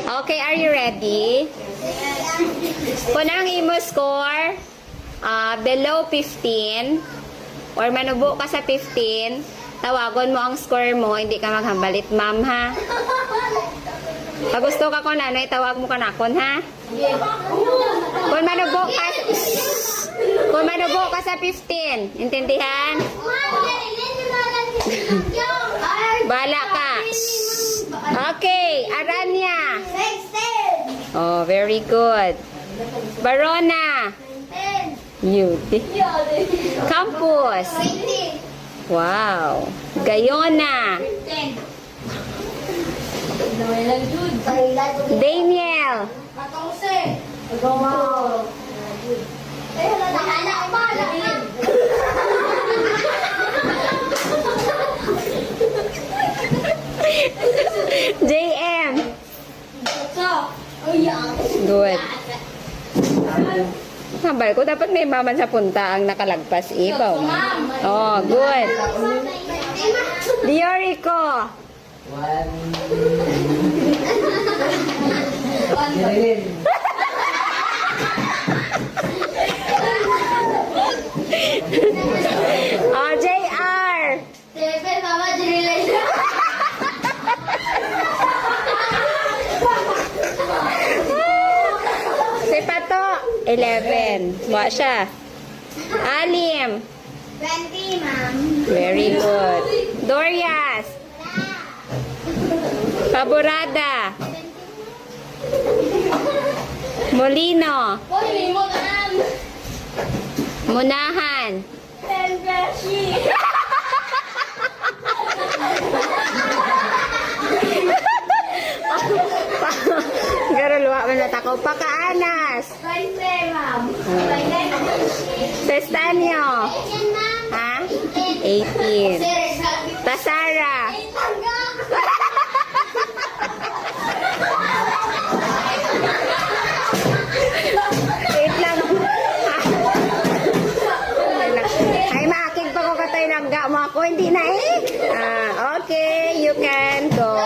Okay, are you ready? Kung ang imo score below 15 or manubo ka sa 15, tawagon mo ang score mo, hindi ka maghambalit, ma'am, ha? Pag gusto ka ko na, tawag mo ka na kon, ha? Kung manubo ka sa 15, intindihan? Bala ka. Okay, Aranya. Oh, very good. Barona. Beauty. Campus. Wow. Gayona. Daniel. JM. Good. Sabay ko, dapat may maman sa punta ang nakalagpas ibaw. Oh, good. Diorico. Oh, JR. Si Pato, 11. Buwa siya. Alim. 20, ma'am. Very good. Dorias. Paborada. Molino. Munahan. Garuluwa man na tako. Pakaanas. 20, ma'am. Pestanyo. Ha? 18. Tasara. Wait lang. Ay, maakig pa ko katay langga mo ako. Hindi na eh. Okay, you can go.